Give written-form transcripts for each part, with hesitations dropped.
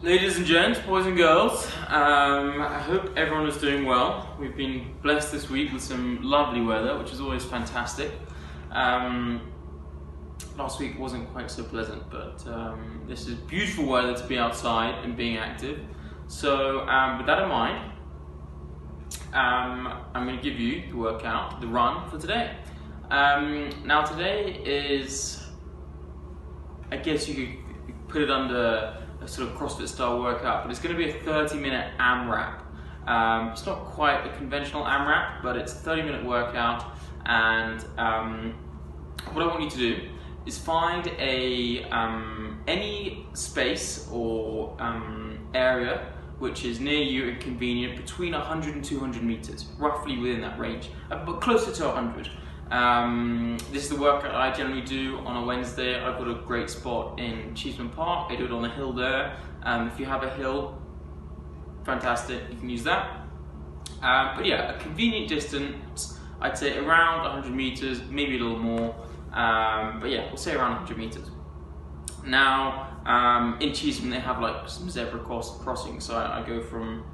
Ladies and gents, boys and girls, I hope everyone is doing well. We've been blessed this week with some lovely weather, which is always fantastic. Last week wasn't quite so pleasant, but this is beautiful weather to be outside and being active. So with that in mind, I'm going to give you the workout, the run for today. Now today is, I guess you could put it under a sort of CrossFit style workout, but it's going to be a 30-minute AMRAP. It's not quite a conventional AMRAP, but it's a 30-minute workout, and what I want you to do is find any space or area which is near you and convenient, between 100 and 200 meters, roughly within that range, but closer to 100. This is the workout I generally do on a Wednesday. I've got a great spot in Cheeseman Park. I do it on the hill there. If you have a hill, fantastic, you can use that. But yeah, a convenient distance, I'd say around 100 meters, maybe a little more. But yeah, we'll say around 100 meters. Now, in Cheeseman they have like some zebra crossings, so I go from,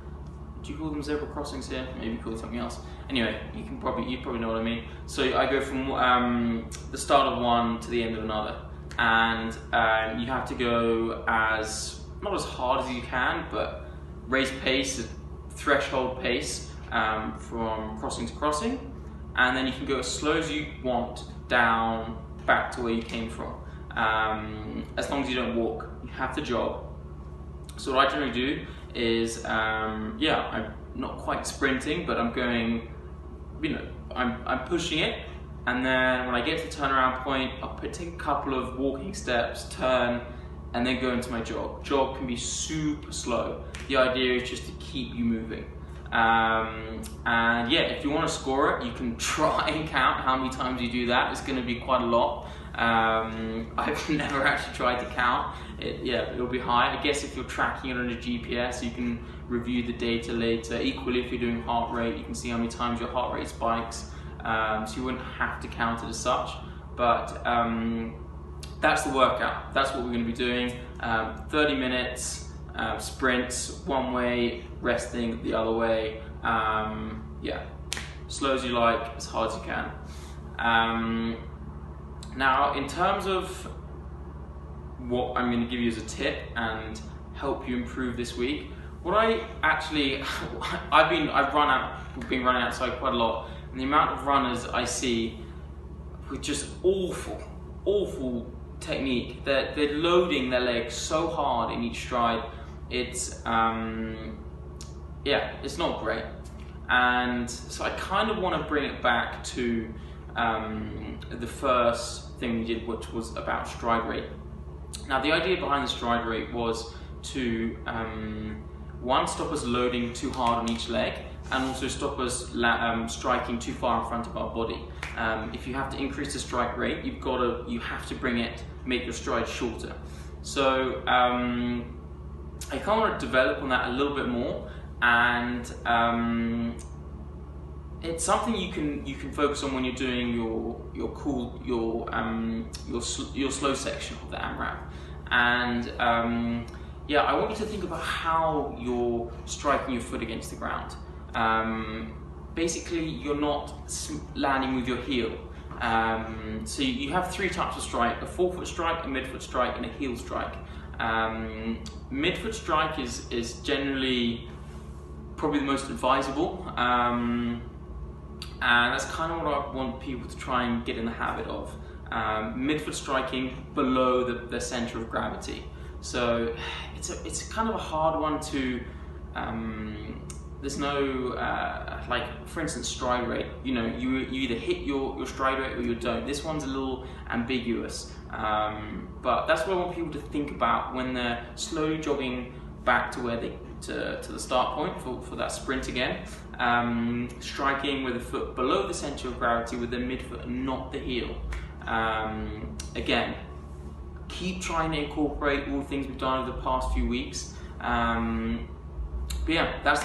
do you call them zebra crossings here? Maybe call it something else. Anyway, you probably know what I mean. So I go from the start of one to the end of another, and you have to go not as hard as you can, but raise pace, threshold pace, from crossing to crossing, and then you can go as slow as you want down back to where you came from. As long as you don't walk, you have to jog. So what I generally do is, I'm not quite sprinting, but I'm going, I'm pushing it, and then when I get to the turnaround point, I'll take a couple of walking steps, turn, and then go into my jog. Jog can be super slow. The idea is just to keep you moving. And yeah, if you want to score it, you can try and count how many times you do that. It's going to be quite a lot. I've never actually tried to count it. Yeah, it'll be high. I guess if you're tracking it on a GPS, you can review the data later. Equally, if you're doing heart rate, you can see how many times your heart rate spikes. So you wouldn't have to count it as such. But that's the workout. That's what we're going to be doing. 30 minutes, sprints, one way, resting the other way. Yeah, slow as you like, as hard as you can. Now, in terms of what I'm going to give you as a tip and help you improve this week, what I actually, I've been running outside quite a lot, and the amount of runners I see with just awful technique. They're loading their legs so hard in each stride. It's it's not great, and so I kind of want to bring it back to the first thing we did, which was about stride rate. Now, the idea behind the stride rate was to one, stop us loading too hard on each leg, and also stop us striking too far in front of our body. If you have to increase the strike rate, you have to make your stride shorter. So I kind of want to develop on that a little bit more, and it's something you can focus on when you're doing your slow section of the AMRAP. And yeah, I want you to think about how you're striking your foot against the ground. Basically, you're not landing with your heel. So you have three types of strike: a forefoot strike, a midfoot strike, and a heel strike. Midfoot strike is generally probably the most advisable, and that's kind of what I want people to try and get in the habit of. Midfoot striking below the center of gravity. So it's kind of a hard one to, there's no, like for instance, stride rate. You either hit your stride rate or you don't. This one's a little ambiguous, but that's what I want people to think about when they're slowly jogging back to to the start point for that sprint again. Striking with the foot below the center of gravity with the midfoot and not the heel. Again, keep trying to incorporate all the things we've done over the past few weeks. But yeah, that's